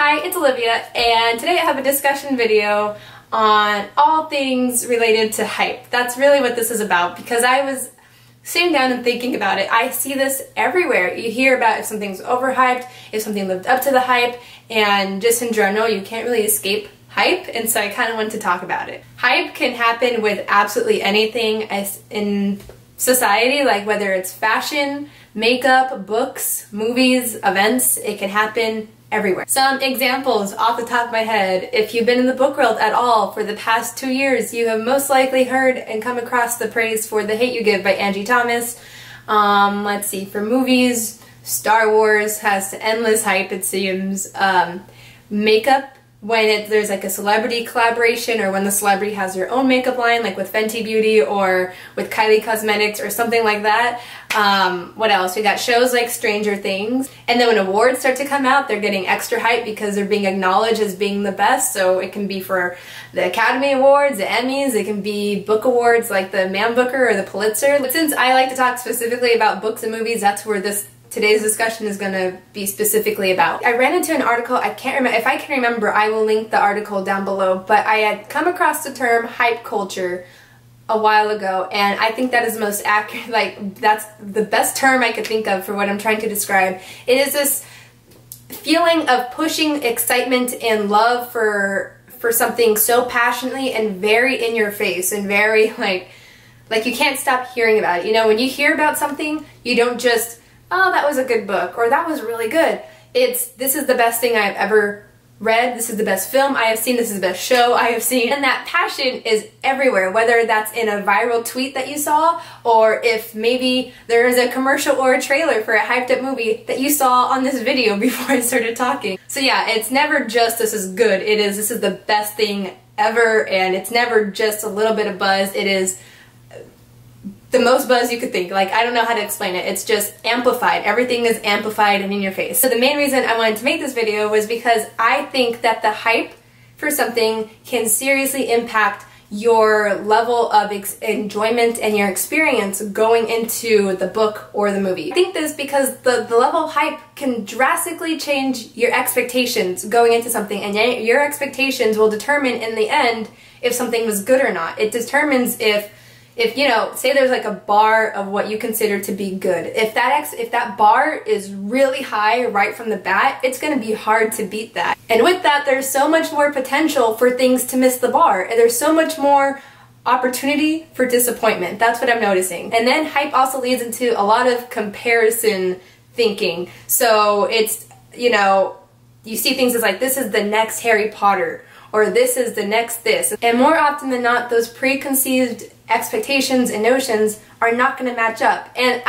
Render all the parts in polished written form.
Hi, it's Olivia, and today I have a discussion video on all things related to hype. That's really what this is about, because I was sitting down and thinking about it. I see this everywhere. You hear about if something's overhyped, if something lived up to the hype, and just in general, you can't really escape hype, and so I kind of wanted to talk about it. Hype can happen with absolutely anything in society, like whether it's fashion, makeup, books, movies, events. It can happen everywhere. Some examples off the top of my head: if you've been in the book world at all for the past 2 years, you have most likely heard and come across the praise for The Hate U Give by Angie Thomas. Let's see, for movies, Star Wars has endless hype, it seems. Makeup, when there's like a celebrity collaboration, or when the celebrity has their own makeup line, like with Fenty Beauty or with Kylie Cosmetics or something like that. What else? We got shows like Stranger Things. And then when awards start to come out, they're getting extra hype because they're being acknowledged as being the best. So it can be for the Academy Awards, the Emmys, it can be book awards like the Man Booker or the Pulitzer. But since I like to talk specifically about books and movies, that's where today's discussion is going to be specifically about. I ran into an article, I can't remember, if I can remember I will link the article down below, but I had come across the term hype culture a while ago, and I think that is the most accurate, like that's the best term I could think of for what I'm trying to describe. It is this feeling of pushing excitement and love for something so passionately and very in your face and very like you can't stop hearing about it. You know, when you hear about something, you don't just, oh, that was a good book, or that was really good. This is the best thing I've ever read, this is the best film I have seen, this is the best show I have seen. And that passion is everywhere, whether that's in a viral tweet that you saw, or if maybe there is a commercial or a trailer for a hyped up movie that you saw on this video before I started talking. So yeah, it's never just this is good, this is the best thing ever, and it's never just a little bit of buzz, it is the most buzz you could think. Like, I don't know how to explain it. It's just amplified. Everything is amplified and in your face. So the main reason I wanted to make this video was because I think that the hype for something can seriously impact your level of enjoyment and your experience going into the book or the movie. I think this because the level of hype can drastically change your expectations going into something, and your expectations will determine in the end if something was good or not. It determines if you know, say there's like a bar of what you consider to be good. If that bar is really high right from the bat, it's going to be hard to beat that. And with that, there's so much more potential for things to miss the bar, and there's so much more opportunity for disappointment. That's what I'm noticing. And then hype also leads into a lot of comparison thinking. So it's, you know, you see things as like, this is the next Harry Potter, or this is the next this. And more often than not, those preconceived expectations and notions are not going to match up. And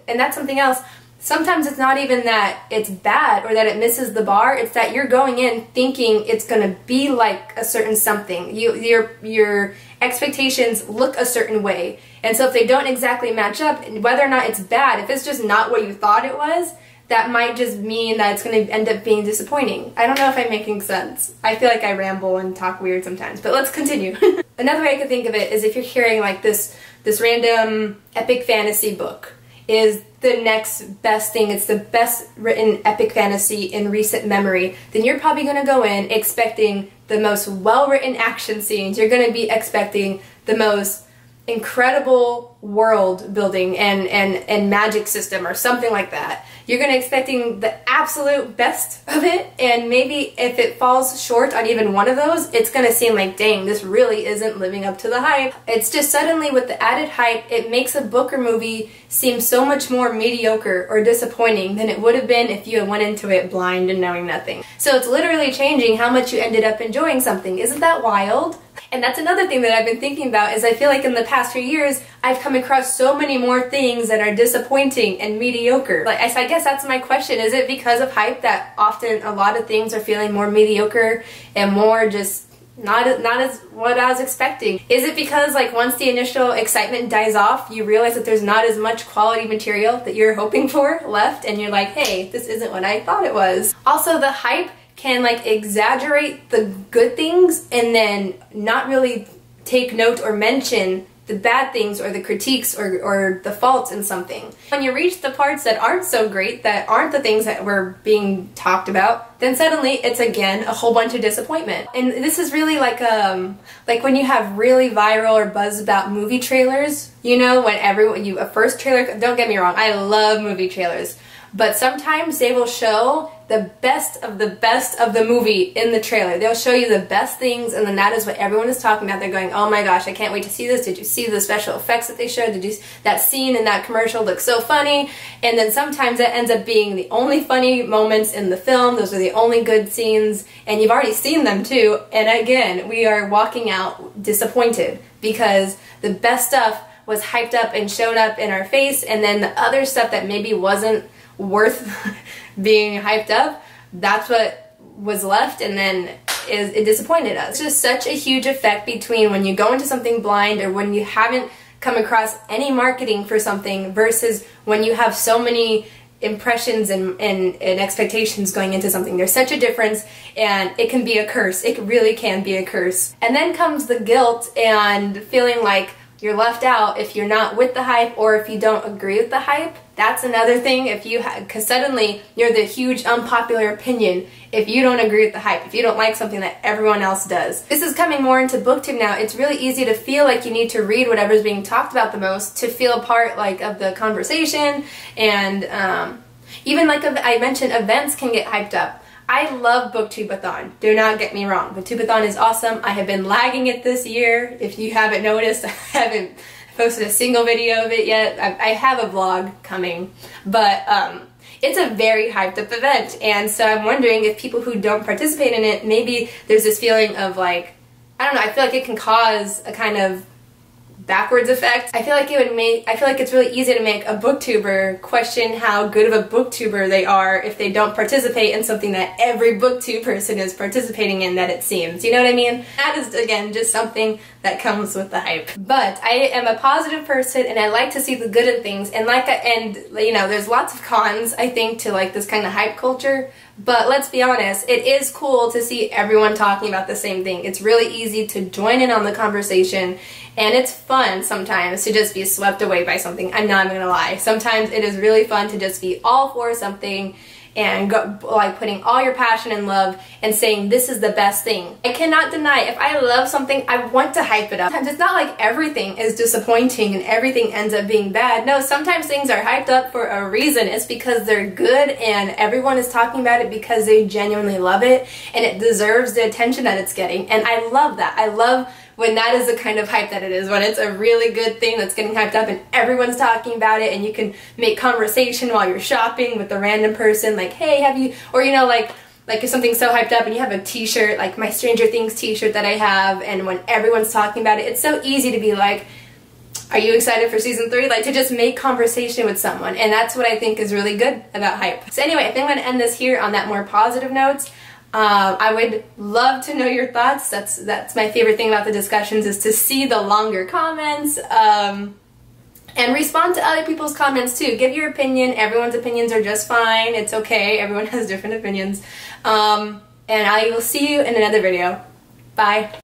and that's something else. Sometimes it's not even that it's bad or that it misses the bar, it's that you're going in thinking it's going to be like a certain something. Your expectations look a certain way. And so if they don't exactly match up, whether or not it's bad, if it's just not what you thought it was, that might just mean that it's going to end up being disappointing. I don't know if I'm making sense. I feel like I ramble and talk weird sometimes, but let's continue. Another way I could think of it is if you're hearing like this random epic fantasy book is the next best thing, it's the best written epic fantasy in recent memory, then you're probably going to go in expecting the most well-written action scenes. You're going to be expecting the most incredible world building and magic system or something like that. You're going to expecting the absolute best of it, and maybe if it falls short on even one of those, it's going to seem like, dang, this really isn't living up to the hype. It's just suddenly with the added hype, it makes a book or movie seem so much more mediocre or disappointing than it would have been if you had went into it blind and knowing nothing. So it's literally changing how much you ended up enjoying something. Isn't that wild? And that's another thing that I've been thinking about, is I feel like in the past few years, I've come across so many more things that are disappointing and mediocre. Like, I guess that's my question. Is it because of hype that often a lot of things are feeling more mediocre and more just not as what I was expecting? Is it because like once the initial excitement dies off, you realize that there's not as much quality material that you're hoping for left, and you're like, hey, this isn't what I thought it was? Also, the hype can like exaggerate the good things and then not really take note or mention the bad things or the critiques or the faults in something. When you reach the parts that aren't so great, that aren't the things that were being talked about, then suddenly it's again a whole bunch of disappointment. And this is really like when you have really viral or buzz about movie trailers, you know, when a first trailer, don't get me wrong, I love movie trailers, but sometimes they will show the best of the movie in the trailer. They'll show you the best things, and then that is what everyone is talking about. They're going, oh my gosh, I can't wait to see this. Did you see the special effects that they showed? That scene in that commercial looks so funny? And then sometimes it ends up being the only funny moments in the film. Those are the only good scenes, and you've already seen them too. And again, we are walking out disappointed because the best stuff was hyped up and shown up in our face, and then the other stuff that maybe wasn't worth being hyped up, that's what was left, and then it disappointed us. It's just such a huge effect between when you go into something blind or when you haven't come across any marketing for something versus when you have so many impressions and expectations going into something. There's such a difference, and it can be a curse. It really can be a curse. And then comes the guilt and feeling like you're left out if you're not with the hype or if you don't agree with the hype. That's another thing, because suddenly you're the huge unpopular opinion if you don't agree with the hype, if you don't like something that everyone else does. This is coming more into booktube now. It's really easy to feel like you need to read whatever's being talked about the most to feel part of the conversation, and even like I mentioned, events can get hyped up. I love Booktubeathon, do not get me wrong. Booktubeathon is awesome. I have been lagging it this year. If you haven't noticed, I haven't posted a single video of it yet. I have a vlog coming, but it's a very hyped up event, and so I'm wondering if people who don't participate in it, maybe there's this feeling of like, I don't know, I feel like it can cause a kind of backwards effect. I feel like it's really easy to make a booktuber question how good of a booktuber they are if they don't participate in something that every booktube person is participating in, that it seems. You know what I mean? That is, again, just something that comes with the hype. But I am a positive person, and I like to see the good in things, and you know, there's lots of cons, I think, to like this kind of hype culture. But let's be honest, it is cool to see everyone talking about the same thing. It's really easy to join in on the conversation, and it's fun sometimes to just be swept away by something. I'm not gonna lie. Sometimes it is really fun to just be all for something and go, like putting all your passion and love and saying this is the best thing. I cannot deny, if I love something, I want to hype it up. Sometimes it's not like everything is disappointing and everything ends up being bad. No, sometimes things are hyped up for a reason. It's because they're good and everyone is talking about it because they genuinely love it and it deserves the attention that it's getting. And I love that. I love when that is the kind of hype that it is, when it's a really good thing that's getting hyped up and everyone's talking about it, and you can make conversation while you're shopping with a random person, like, hey, have you, or you know, like if something's so hyped up and you have a t-shirt, like my Stranger Things t-shirt that I have, and when everyone's talking about it, it's so easy to be like, are you excited for season 3? Like, to just make conversation with someone, and that's what I think is really good about hype. So anyway, I think I'm gonna end this here on that more positive note. I would love to know your thoughts. That's my favorite thing about the discussions, is to see the longer comments and respond to other people's comments too. Give your opinion. Everyone's opinions are just fine. It's okay. Everyone has different opinions. And I will see you in another video. Bye.